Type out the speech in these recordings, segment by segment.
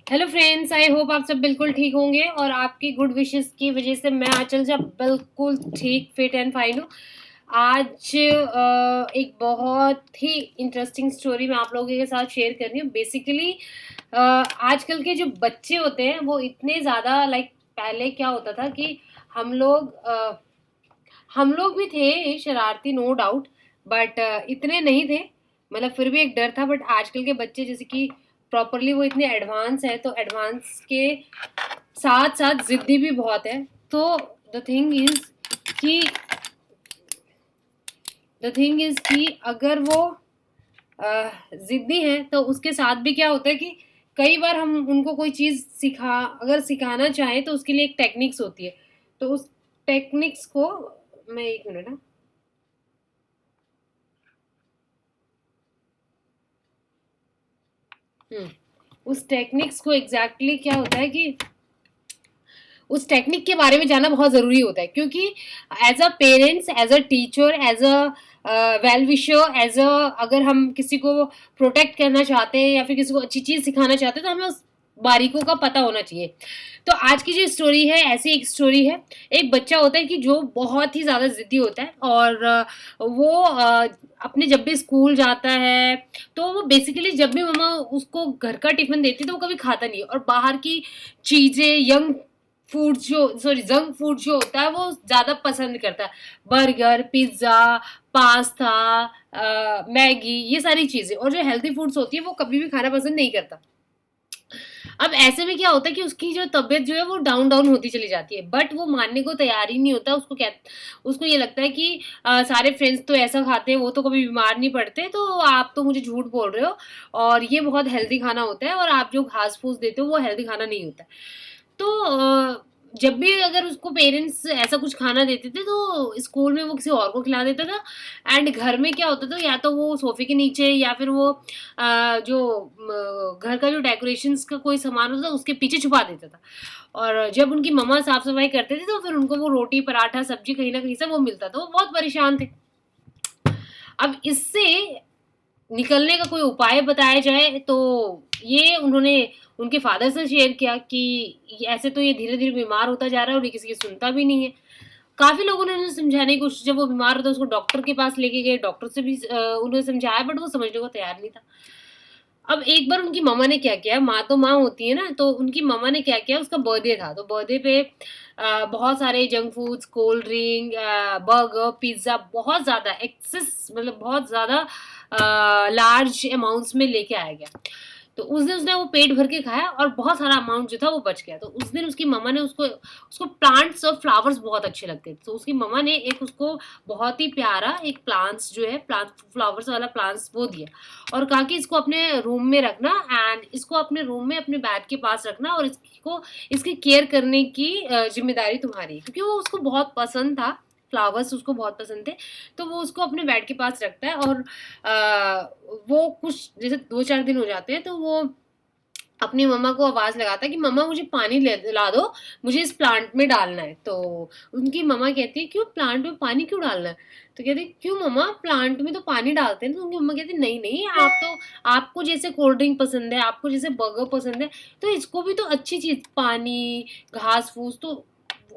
Hello friends, I hope आप सब बिल्कुल ठीक होंगे और आपकी गुड विशेस की वजह से मैं आंचल जब बिल्कुल ठीक फिट एंड फाइन हूँ। आज एक बहुत ही इंटरेस्टिंग स्टोरी मैं आप लोगों के साथ शेयर कर रही हूँ। बेसिकली आजकल के जो बच्चे होते हैं वो इतने ज़्यादा पहले क्या होता था कि हम लोग हम लोग भी थे शरारती, नो डाउट, बट इतने नहीं थे। मतलब फिर भी एक डर था। बट आजकल के बच्चे जैसे कि प्रॉपरली वो इतने एडवांस है, तो एडवांस के साथ साथ जिद्दी भी बहुत है। तो द थिंग इज कि अगर वो जिद्दी हैं तो उसके साथ भी क्या होता है कि कई बार हम उनको कोई चीज़ अगर सिखाना चाहें तो उसके लिए एक टेक्निक्स होती है। तो उस टेक्निक्स को मैं एक मिनट ना उस टेक्निक्स को एग्जैक्टली क्या होता है कि उस टेक्निक के बारे में जानना बहुत ज़रूरी होता है, क्योंकि as a parents, as a teacher, as a well wisher, as a अगर हम किसी को प्रोटेक्ट करना चाहते हैं या फिर किसी को अच्छी चीज़ सिखाना चाहते हैं तो हमें उस बारीकों का पता होना चाहिए। तो आज की जो स्टोरी है ऐसी एक स्टोरी है। एक बच्चा होता है कि जो बहुत ही ज़्यादा ज़िद्दी होता है और वो अपने जब भी स्कूल जाता है तो वो बेसिकली जब भी मम्मा उसको घर का टिफिन देती है तो वो कभी खाता नहीं है, और बाहर की चीज़ें, जंक फूड जो होता है वो ज़्यादा पसंद करता है। बर्गर, पिज्ज़ा, पास्ता, मैगी, ये सारी चीज़ें, और जो हेल्दी फूड्स होती है वो कभी भी खाना पसंद नहीं करता। अब ऐसे में क्या होता है कि उसकी जो तबीयत जो है वो डाउन डाउन होती चली जाती है, बट वो मानने को तैयार ही नहीं होता। उसको ये लगता है कि सारे फ्रेंड्स तो ऐसा खाते हैं, वो तो कभी बीमार नहीं पड़ते, तो आप तो मुझे झूठ बोल रहे हो और ये बहुत हेल्दी खाना होता है और आप जो घास फूस देते हो वो हेल्दी खाना नहीं होता है। तो जब भी अगर उसको पेरेंट्स ऐसा कुछ खाना देते थे तो स्कूल में वो किसी और को खिला देता था, एंड घर में क्या होता था, या तो वो सोफे के नीचे या फिर वो घर का जो डेकोरेशंस का कोई सामान होता था उसके पीछे छुपा देता था। और जब उनकी मम्मा साफ सफाई करते थे तो फिर उनको वो रोटी, पराठा, सब्जी कहीं ना कहीं से वो मिलता था। वो बहुत परेशान थे। अब इससे निकलने का कोई उपाय बताया जाए तो ये उन्होंने उनके फादर से शेयर किया कि ऐसे तो ये धीरे धीरे बीमार होता जा रहा है और ये किसी की सुनता भी नहीं है। काफी लोगों ने उन्हें समझाने की कोशिश, जब वो बीमार होता उसको डॉक्टर के पास लेके गए, डॉक्टर से भी उन्हें समझाया, बट वो समझने को तैयार नहीं था। अब एक बार उनकी मम्मा ने क्या किया, माँ तो माँ होती है ना, तो उनकी मम्मा ने क्या किया, उसका बर्थडे था तो बर्थडे पे बहुत सारे junk foods, cold drink, burger, pizza, बहुत ज़्यादा एक्सेस, मतलब बहुत ज़्यादा लार्ज अमाउंट्स में लेके आया गया। तो उस दिन उसने वो पेट भर के खाया और बहुत सारा अमाउंट जो था वो बच गया। तो उस दिन उसकी मम्मा ने उसको उसको प्लांट्स और फ्लावर्स बहुत अच्छे लगते थे, तो उसकी मम्मा ने एक उसको बहुत ही प्यारा एक प्लांट्स जो है, प्लांट फ्लावर्स वाला प्लांट्स वो दिया और कहा कि इसको अपने रूम में रखना, एंड इसको अपने रूम में अपने बेड के पास रखना, और इसकी केयर करने की जिम्मेदारी तुम्हारी है, क्योंकि वो उसको बहुत पसंद था, फ्लावर्स उसको बहुत पसंद थे। तो वो उसको अपने बेड के पास रखता है और वो कुछ जैसे 2-4 दिन हो जाते हैं तो वो अपनी मम्मा को आवाज़ लगाता है कि मम्मा मुझे पानी ला दो, मुझे इस प्लांट में डालना है। तो उनकी मम्मा कहती है क्यों प्लांट में पानी क्यों डालना है? तो कहती है क्यों मम्मा, प्लांट में तो पानी डालते हैं। तो उनकी मम्मा कहती है नहीं नहीं, आपको जैसे कोल्ड ड्रिंक पसंद है, आपको जैसे बर्गर पसंद है, तो इसको भी तो अच्छी चीज़, पानी, घास फूस, तो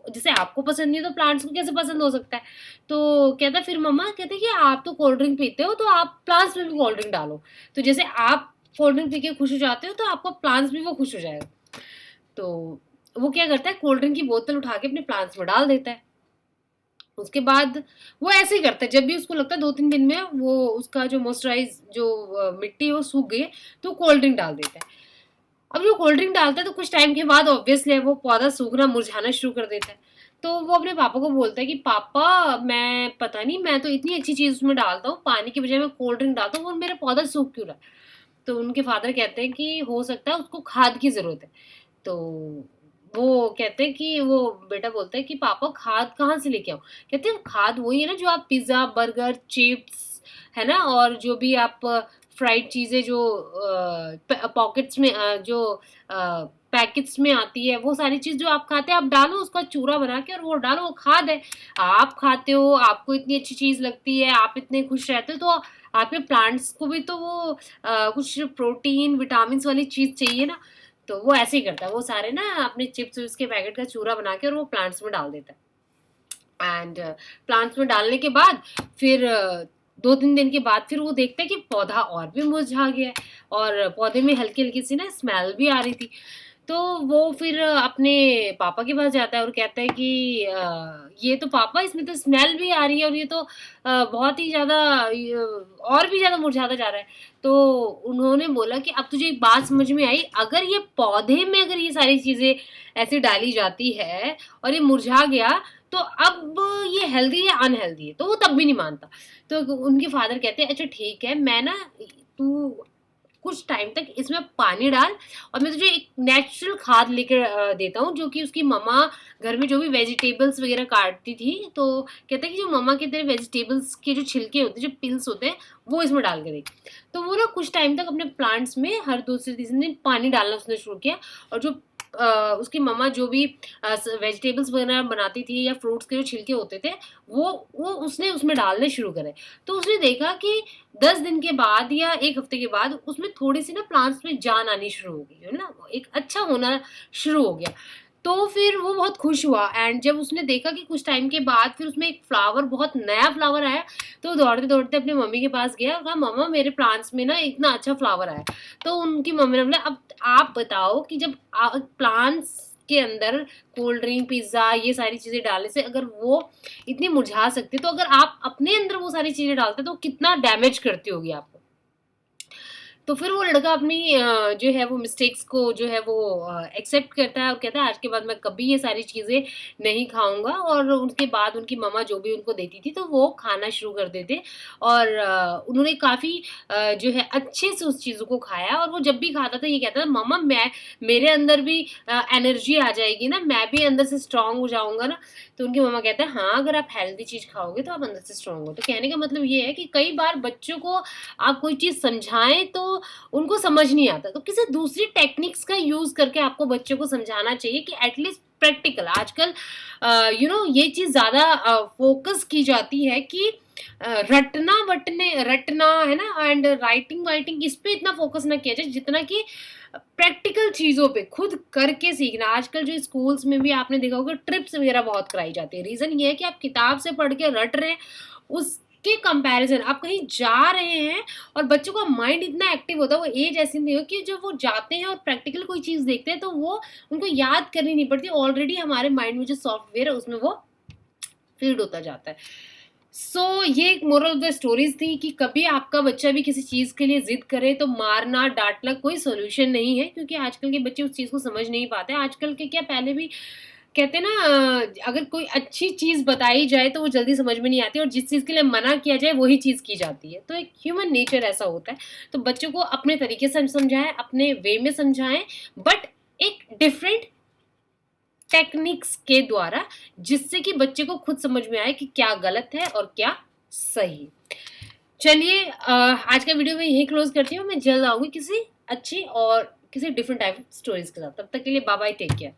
जैसे आपको पसंद नहीं है तो प्लांट्स को कैसे पसंद हो सकता है? तो कहता फिर मम्मा कहते कि आप तो कोल्ड ड्रिंक पीते हो तो आप प्लांट्स में भी कोल्ड ड्रिंक डालो, तो जैसे आप कोल्ड ड्रिंक पी के खुश हो जाते हो तो आपका प्लांट्स भी वो खुश हो जाएगा। तो वो क्या करता है, कोल्ड ड्रिंक की बोतल उठा के अपने प्लांट्स में डाल देता है। उसके बाद वो ऐसे ही करता है, जब भी उसको लगता है 2-3 दिन में वो उसका जो मॉइस्चराइज जो मिट्टी है वो सूख गई है तो कोल्ड ड्रिंक डाल देता है। अब जो कोल्ड ड्रिंक डालता है तो कुछ टाइम के बाद ऑब्वियसली वो पौधा सूखना, मुरझाना शुरू कर देता है। तो वो अपने पापा को बोलता है कि पापा, मैं पता नहीं, मैं तो इतनी अच्छी चीज़ उसमें डालता हूँ, पानी की बजाय मैं कोल्ड ड्रिंक डालता हूँ और मेरा पौधा सूख क्यों रहा है? तो उनके फादर कहते हैं कि हो सकता है उसको खाद की ज़रूरत है। तो वो कहते हैं कि वो बेटा बोलता है कि पापा खाद कहाँ से लेके आऊँ? कहते हैं खाद वही है ना जो आप पिज़्ज़ा, बर्गर, चिप्स, है ना? और जो भी आप फ्राइड चीज़ें जो पॉकेट्स में जो पैकेट्स में आती है, वो सारी चीज़ जो आप खाते हैं आप डालो उसका चूरा बना के और वो डालो, वो खाद है। आप खाते हो, आपको इतनी अच्छी चीज़ लगती है, आप इतने खुश रहते हो, तो आपके प्लांट्स को भी तो वो कुछ प्रोटीन, विटामिन्स वाली चीज़ चाहिए ना। तो वो ऐसे ही करता है, वो सारे ना अपने चिप्स विप्स के पैकेट का चूरा बना के और वो प्लांट्स में डाल देता है। एंड प्लांट्स में डालने के बाद फिर 2-3 दिन के बाद फिर वो देखता है कि पौधा और भी मुरझा गया है और पौधे में हल्की हल्की सी ना स्मेल भी आ रही थी। तो वो फिर अपने पापा के पास जाता है और कहता है कि ये तो पापा, इसमें तो स्मेल भी आ रही है और ये तो बहुत ही ज़्यादा और भी ज़्यादा मुरझाता जा रहा है। तो उन्होंने बोला कि अब तुझे एक बात समझ में आई, अगर ये पौधे में अगर ये सारी चीज़ें ऐसे डाली जाती है और ये मुरझा गया तो अब ये हेल्दी है अनहेल्दी है। तो वो तब भी नहीं मानता। तो उनके फादर कहते हैं अच्छा ठीक है, मैं ना तू कुछ टाइम तक इसमें पानी डाल और मैं तुझे एक नेचुरल खाद लेकर देता हूँ, जो कि उसकी मम्मा घर में जो भी वेजिटेबल्स वगैरह काटती थी, तो कहते हैं कि जो मम्मा के तेरे वेजिटेबल्स के जो छिलके होते हैं, जो पिल्स होते हैं, वो इसमें डाल के दे। तो वो ना कुछ टाइम तक अपने प्लांट्स में हर दूसरे तीसरे दिन पानी डालना उसने शुरू किया और जो उसकी मम्मा जो भी वेजिटेबल्स वगैरह बनाती थी या फ्रूट्स के जो छिलके होते थे वो उसने उसमें डालने शुरू करे। तो उसने देखा कि 10 दिन के बाद या 1 हफ्ते के बाद उसमें थोड़ी सी ना प्लांट्स में जान आनी शुरू हो गई है ना, एक अच्छा होना शुरू हो गया। तो फिर वो बहुत खुश हुआ एंड जब उसने देखा कि कुछ टाइम के बाद फिर उसमें एक फ्लावर, बहुत नया फ्लावर आया, तो दौड़ते दौड़ते अपनी मम्मी के पास गया और कहा मम्मा मेरे प्लांट्स में ना इतना अच्छा फ्लावर आया। तो उनकी मम्मी ने बोला अब आप बताओ कि जब प्लांट्स के अंदर कोल्ड ड्रिंक, पिज्ज़ा, ये सारी चीज़ें डालने से अगर वो इतनी मुरझा सकती, तो अगर आप अपने अंदर वो सारी चीज़ें डालते तो कितना डैमेज करती होगी आपको। तो फिर वो लड़का अपनी जो है वो मिस्टेक्स को जो है वो एक्सेप्ट करता है और कहता है आज के बाद मैं कभी ये सारी चीज़ें नहीं खाऊंगा। और उसके बाद उनकी मम्मा जो भी उनको देती थी तो वो खाना शुरू कर देते और उन्होंने काफ़ी जो है अच्छे से उस चीज़ों को खाया और वो जब भी खाता था ये कहता था मम्मा मैं, मेरे अंदर भी एनर्जी आ जाएगी ना, मैं भी अंदर से स्ट्रांग हो जाऊंगा ना। तो उनकी मम्मा कहते हैं हाँ अगर आप हेल्दी चीज़ खाओगे तो आप अंदर से स्ट्रांग हो। तो कहने का मतलब ये है कि कई बार बच्चों को आप कोई चीज़ समझाएं तो उनको समझ नहीं आता, तो किसी दूसरी टेक्निक्स का यूज करके आपको बच्चों को समझाना चाहिए कि एटलीस्ट प्रैक्टिकल। आजकल ये चीज ज्यादा फोकस की जाती है कि रटना है ना एंड राइटिंग वाइटिंग, इस पे इतना फोकस ना किया जाए जितना कि प्रैक्टिकल चीजों पे खुद करके सीखना। आजकल जो स्कूल्स में भी आपने देखा होगा ट्रिप्स वगैरह बहुत कराई जाती है। रीजन ये है कि आप किताब से पढ़ के रट रहे हैं, उसके कंपैरिजन आप कहीं जा रहे हैं और बच्चों का माइंड इतना एक्टिव होता है, वो एज ऐसी नहीं हो कि जब वो जाते हैं और प्रैक्टिकल कोई चीज़ देखते हैं तो वो उनको याद करनी नहीं पड़ती, ऑलरेडी हमारे माइंड में जो सॉफ्टवेयर है उसमें वो फीड होता जाता है। ये एक मोरल ऑफ द स्टोरीज थी कि कभी आपका बच्चा भी किसी चीज़ के लिए जिद करे तो मारना डांटना कोई सोल्यूशन नहीं है, क्योंकि आजकल के बच्चे उस चीज़ को समझ नहीं पाते। आजकल के क्या, पहले भी कहते हैं ना अगर कोई अच्छी चीज़ बताई जाए तो वो जल्दी समझ में नहीं आती और जिस चीज़ के लिए मना किया जाए वही चीज़ की जाती है। तो एक ह्यूमन नेचर ऐसा होता है। तो बच्चों को अपने तरीके से समझाएं, अपने वे में समझाएं, बट एक डिफरेंट टेक्निक्स के द्वारा, जिससे कि बच्चे को खुद समझ में आए कि क्या गलत है और क्या सही। चलिए आज का वीडियो मैं यही क्लोज करती हूँ। मैं जल्द आऊंगी किसी अच्छी और किसी डिफरेंट टाइप स्टोरीज के साथ। तब तक के लिए बाय बाय, टेक केयर।